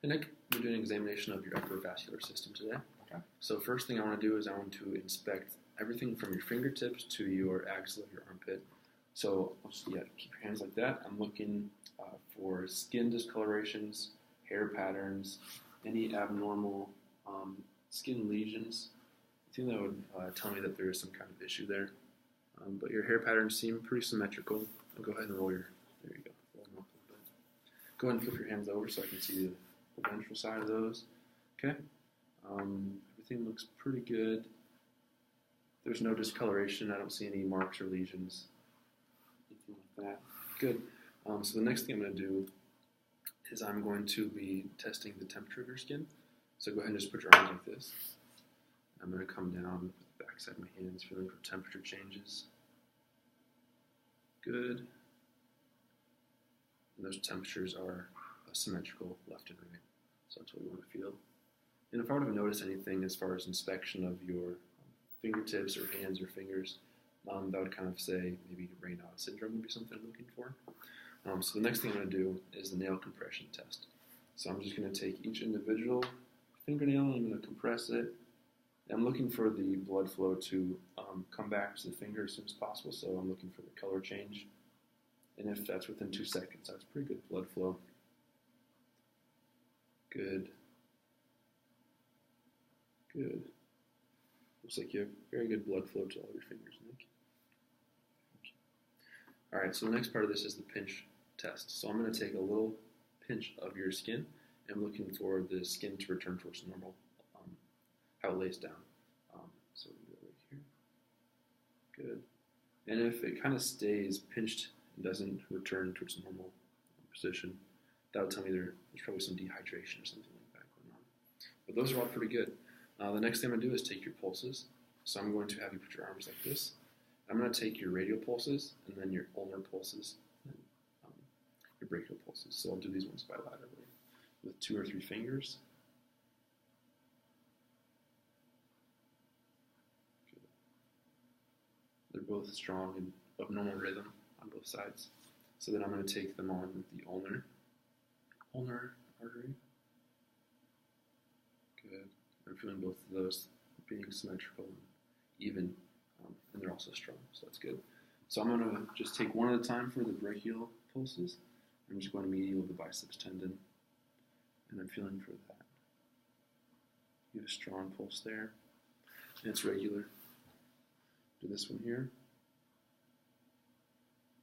Hey Nick, we're doing an examination of your upper vascular system today. Okay. So first thing I want to do is I want to inspect everything from your fingertips to your axilla of your armpit. So keep your hands like that. I'm looking for skin discolorations, hair patterns, any abnormal skin lesions. I think that would tell me that there is some kind of issue there. But your hair patterns seem pretty symmetrical. I'll go ahead and roll your, there you go, roll them up a little bit. Go ahead and flip your hands over so I can see the ventral side of those. Okay. Everything looks pretty good. There's no discoloration. I don't see any marks or lesions. Anything like that. Good. So the next thing I'm going to do is I'm going to be testing the temperature of your skin. So go ahead and just put your arms like this. I'm going to come down with the back side of my hands, feeling for temperature changes. Good. And those temperatures are symmetrical left and right. So that's what we want to feel. And if I were to notice anything as far as inspection of your fingertips or hands or fingers, that would kind of say maybe Raynaud syndrome would be something I'm looking for. So the next thing I'm going to do is the nail compression test. So I'm just going to take each individual fingernail and I'm going to compress it. I'm looking for the blood flow to come back to the finger as soon as possible, so I'm looking for the color change. And if that's within 2 seconds, that's pretty good blood flow. Good. Good. Looks like you have very good blood flow to all your fingers, Nick. All right, so the next part of this is the pinch test. So I'm going to take a little pinch of your skin, and I'm looking for the skin to return towards normal, how it lays down. So we do it right here. Good. And if it kind of stays pinched and doesn't return towards normal position, that would tell me there's probably some dehydration or something like that going on. But those are all pretty good. The next thing I'm going to do is take your pulses. So I'm going to have you put your arms like this. I'm going to take your radial pulses and then your ulnar pulses and your brachial pulses. So I'll do these ones bilaterally with 2 or 3 fingers. Good. They're both strong and of normal rhythm on both sides. So then I'm going to take them on with the ulnar artery. Good. I'm feeling both of those being symmetrical and even, and they're also strong, so that's good. So I'm going to just take one at a time for the brachial pulses. I'm just going to medial of the biceps tendon, and I'm feeling for that. You have a strong pulse there, and it's regular. Do this one here.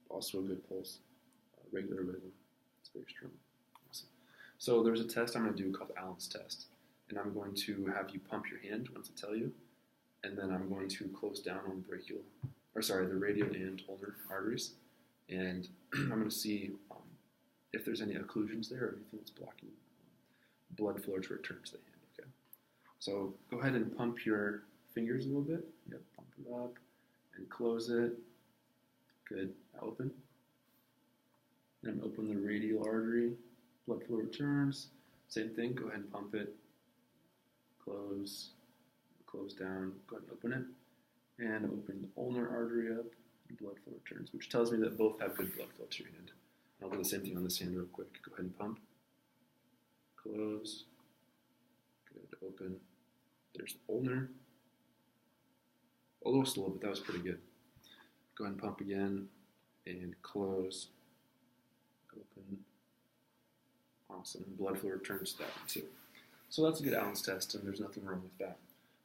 Also a good pulse, regular rhythm. It's very strong. Awesome. So there's a test I'm going to do called Allen's test. And I'm going to have you pump your hand once I tell you, and then I'm going to close down on the radial and ulnar arteries, and I'm going to see if there's any occlusions there or anything that's blocking blood flow to return to the hand. Okay. So go ahead and pump your fingers a little bit. Yep, pump it up and close it. Good. Now open. And open the radial artery. Blood flow returns. Same thing. Go ahead and pump it. Close down, go ahead and open it, and open the ulnar artery up, and blood flow returns, which tells me that both have good blood flow to your hand. I'll do the same thing on this hand real quick. Go ahead and pump, close, good, open. There's the ulnar. A little slow, but that was pretty good. Go ahead and pump again, and close, open. Awesome, blood flow returns to that one too. So that's a good Allen's test, and there's nothing wrong with that.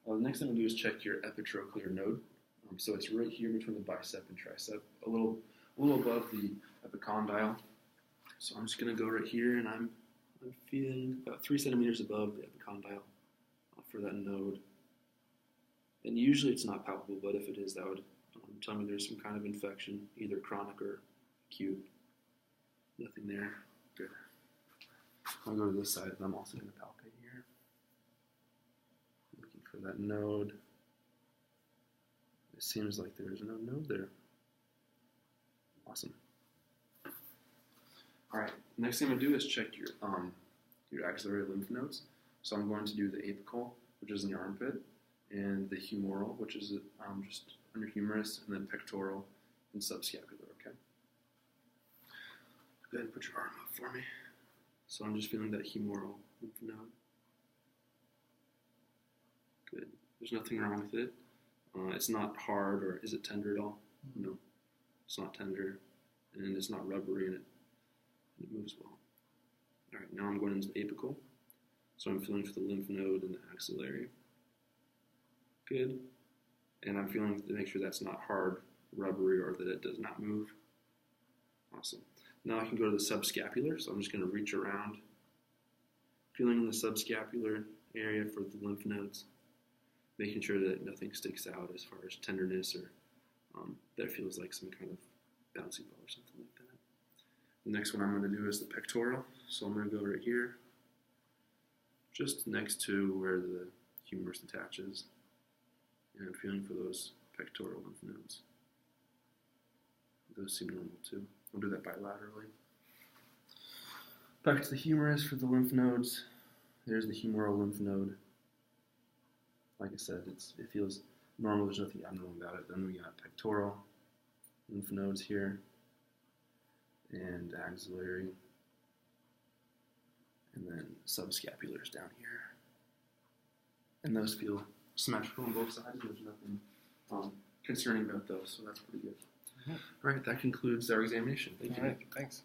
The next thing we'll do is check your epitrochlear node. So it's right here between the bicep and tricep, a little above the epicondyle. So I'm just going to go right here, and I'm feeling about 3 centimeters above the epicondyle for that node. And usually it's not palpable, but if it is, that would tell me there's some kind of infection, either chronic or acute. Nothing there. Good. I'll go to this side, and I'm also going to palpate here. Looking for that node. It seems like there's no node there. Awesome. All right, next thing I'm going to do is check your axillary lymph nodes. So I'm going to do the apical, which is in your armpit, and the humeral, which is just under humerus, and then pectoral and subscapular, okay? Go ahead and put your arm up for me. So I'm just feeling that humoral lymph node. Good. There's nothing wrong with it. It's not hard, or is it tender at all? No, it's not tender, and it's not rubbery, and it moves well. All right, now I'm going into the apical. So I'm feeling for the lymph node and the axillary. Good. And I'm feeling to make sure that's not hard, rubbery, or that it does not move. Awesome. Now I can go to the subscapular, so I'm just going to reach around, feeling in the subscapular area for the lymph nodes, making sure that nothing sticks out as far as tenderness or that it feels like some kind of bouncy ball or something like that. The next one I'm going to do is the pectoral, so I'm going to go right here, just next to where the humerus attaches, and I'm feeling for those pectoral lymph nodes. Those seem normal too. I'll do that bilaterally. Back to the humerus for the lymph nodes. There's the humeral lymph node. Like I said, it feels normal. There's nothing abnormal about it. Then we got pectoral lymph nodes here, and axillary, and then subscapulars down here. And those feel symmetrical on both sides. There's nothing concerning about those, so that's pretty good. All right, that concludes our examination. Thank you. All right, thanks.